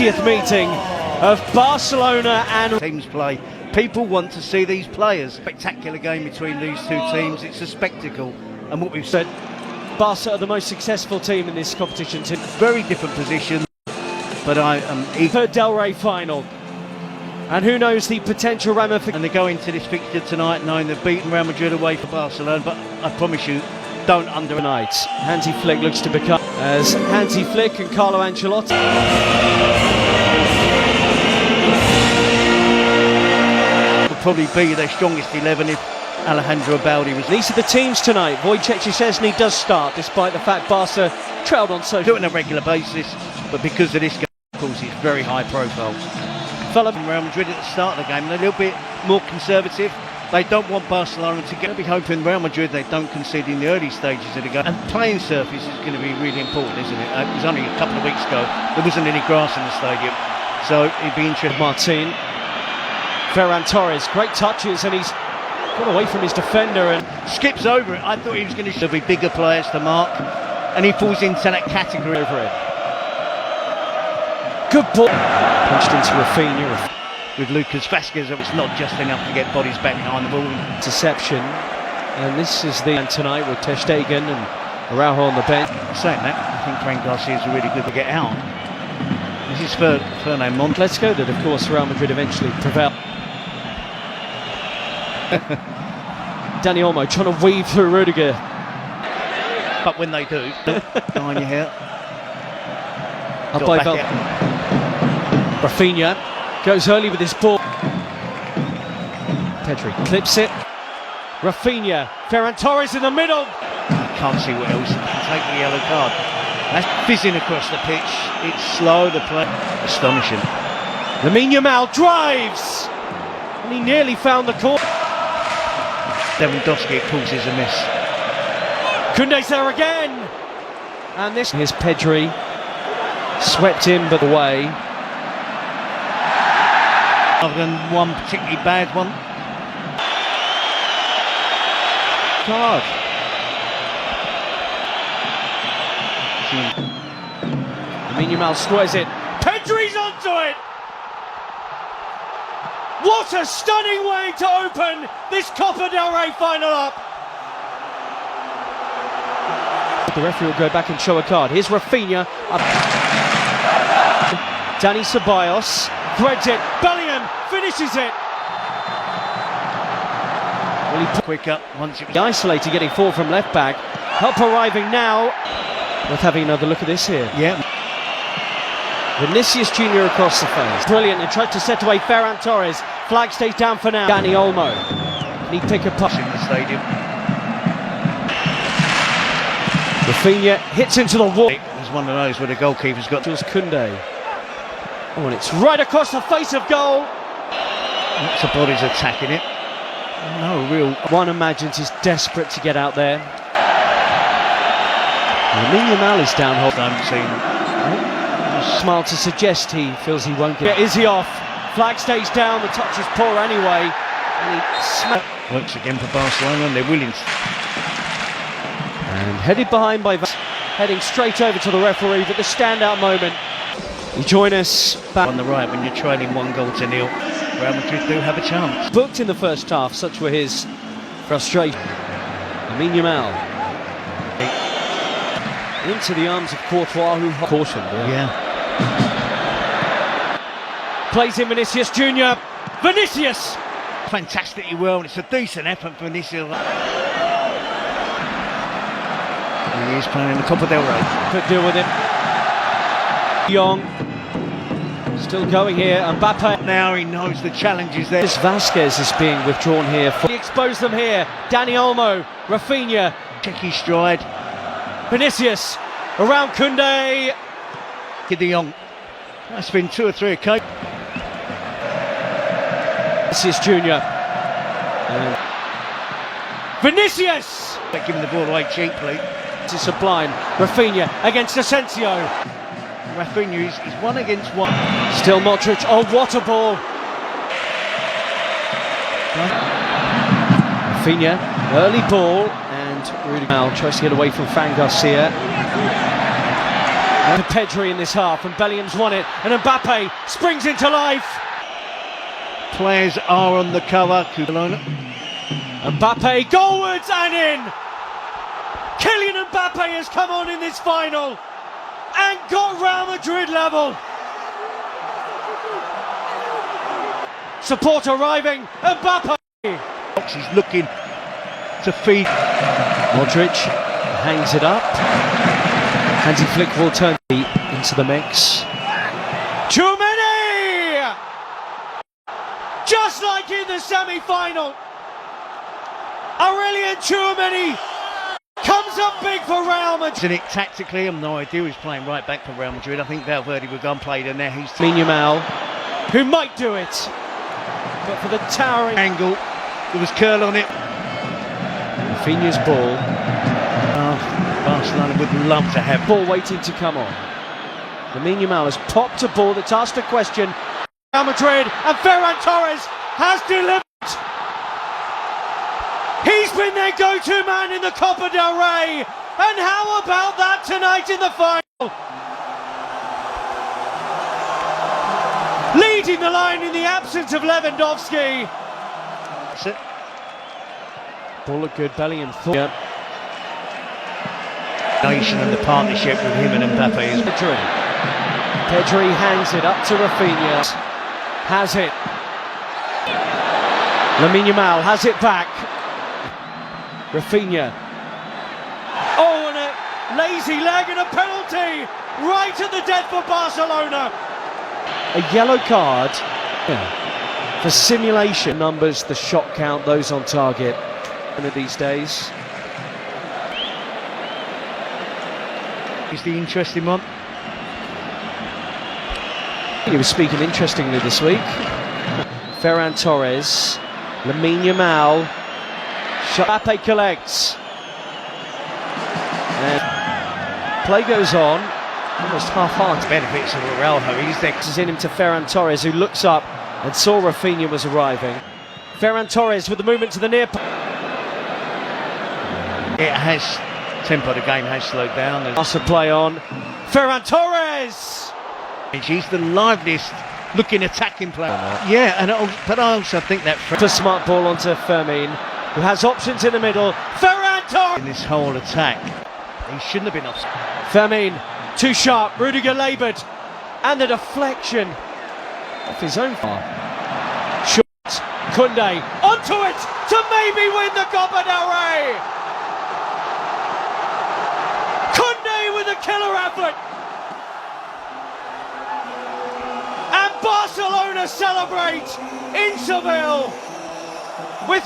50th meeting of Barcelona and teams play. People want to see these players. Spectacular game between these two teams. It's a spectacle. And what we've said, Barca are the most successful team in this competition. Very different position, but I am eager. Del Rey final. And who knows the potential ramifications. And they go into this fixture tonight knowing they've beaten Real Madrid away for Barcelona, but I promise you, don't underestimate. Hansi Flick looks to become as Hansi Flick and Carlo Ancelotti. Will probably be their strongest 11 if Alejandro Balde was. These are the teams tonight. Wojciech Szczesny does start, despite the fact Barca trailed on social. Do it on a regular basis, but because of this game, of course, it's very high profile. Real Madrid at the start of the game, they're a little bit more conservative. They don't want Barcelona to get. They'll be hoping Real Madrid they don't concede in the early stages of the game. And playing surface is going to be really important, isn't it? It was only a couple of weeks ago. There wasn't any grass in the stadium, so it'd be interesting. Martin, Ferran Torres, great touches, and he's got away from his defender and skips over it. I thought he was going to be bigger players to mark, and he falls into that category over it. Good ball. Punched into Rafinha. With Lucas Vázquez, it's not just enough to get bodies back behind the ball. Interception. And this is the end tonight with ter Stegen and Araujo on the bench. Saying that, I think Fran Garcia is really good to get out. This is Fernand Montt. Let's go that, of course, Real Madrid eventually prevailed. Dani Olmo trying to weave through Rudiger. But when they do, behind your hair. Up by Rafinha goes early with his ball. Pedri clips it. Rafinha, Ferran Torres in the middle. I can't see what else can take the yellow card. That's fizzing across the pitch. It's slow, the play. Astonishing. Lamine Yamal drives! And he nearly found the corner. Lewandowski, of course, is a miss. Kounde's there again! And this... Here's Pedri. Swept in, but away. Other than one particularly bad one. Card. Lamine Yamal squares it. Pedri's onto it! What a stunning way to open this Copa del Rey final up! The referee will go back and show a card. Here's Rafinha. Dani Ceballos threads it. Bellingham finishes it. Well, he quick up once it was isolated, getting forward from left back. Help arriving now. Worth having another look at this here. Yeah. Vinicius Jr. across the face. Brilliant, and tried to set away Ferran Torres. Flag stays down for now. Dani Olmo. Can he pick a push in the stadium? Rafinha hits into the wall. There's one of those where the goalkeeper's got Jules Kounde. Oh, and it's right across the face of goal. Lots of bodies attacking it. No real. One imagines he's desperate to get out there. Lamine Yamal is down. I haven't seen. Smile to suggest he feels he won't get. Is he off? Flag stays down. The touch is poor anyway. And he works again for Barcelona, and they're willing. And headed behind by heading straight over to the referee, but the standout moment. You join us back on the right when you're trailing 1-0. Real Madrid do have a chance. Booked in the first half, such were his frustration. Lamine Yamal into the arms of Courtois, who cautioned. Yeah. Plays in Vinicius Jr. Vinicius! Fantastically well, and it's a decent effort for Vinicius. He is playing in the Copa del Rey. Could deal with him. Jong still going here. Mbappe. Now he knows the challenge is there. This Vázquez is being withdrawn here. He exposed them here. Dani Olmo, Rafinha. Check his stride. Vinicius around Kounde. De Jong. That's been 2 or 3 occasions. Vinicius Jr. Vinicius! They're giving the ball away cheaply. This is sublime. Rafinha against Asensio. Rafinha is 1 against 1. Still Modric. Oh, what a ball! Rafinha, early ball, and Rudy Mal tries to get away from Fran Garcia. And Pedri in this half, and Bellingham's won it, and Mbappe springs into life. Players are on the cover. Barcelona. Mbappe goalwards and in. Kylian Mbappe has come on in this final and got Real Madrid level. Support arriving. Mbappe. He's looking to feed. Modric hangs it up. Hansi Flick will turn into the mix. Too many! Just like in the semi-final. Aurelien Tchouameni comes up big for Real Madrid. Isn't it tactically? I've no idea. He's playing right back for Real Madrid. I think Valverde will go and play in there. He's Lamine Yamal, who might do it, but for the towering angle, there was curl on it. Rafinha's ball. Barcelona would love to have ball waiting to come on. Lamine Yamal has popped a ball that's asked a question. Real Madrid, and Ferran Torres has delivered. He's been their go-to man in the Copa del Rey, and how about that tonight in the final? Leading the line in the absence of Lewandowski. That's it. Ball looked good, Bellingham thought. Yeah. And the partnership with him and Mbappe is Pedri hangs it up to Rafinha. Has it. Lamine Yamal has it back. Rafinha. Oh, and a lazy leg and a penalty right at the death for Barcelona. A yellow card for simulation. Numbers, the shot count, those on target. One of these days. Is the interesting one. He was speaking interestingly this week. Ferran Torres, Lamine Yamal, Mbappe collects. And play goes on, almost half-hearted. Benefits of Araujo. He's next. This is in him to Ferran Torres, who looks up and saw Rafinha was arriving. Ferran Torres with the movement to the near. It has. Tempo of the game has slowed down. Barça play on. Ferran Torres! He's the liveliest looking attacking player. Yeah, but I also think that a smart ball onto Fermin, who has options in the middle. Ferran Torres! In this whole attack, he shouldn't have been offside. Fermin, too sharp, Rudiger laboured, and the deflection off his own far. Short, Kounde, onto it to maybe win the Copa del Rey! With a killer effort, and Barcelona celebrate in Seville with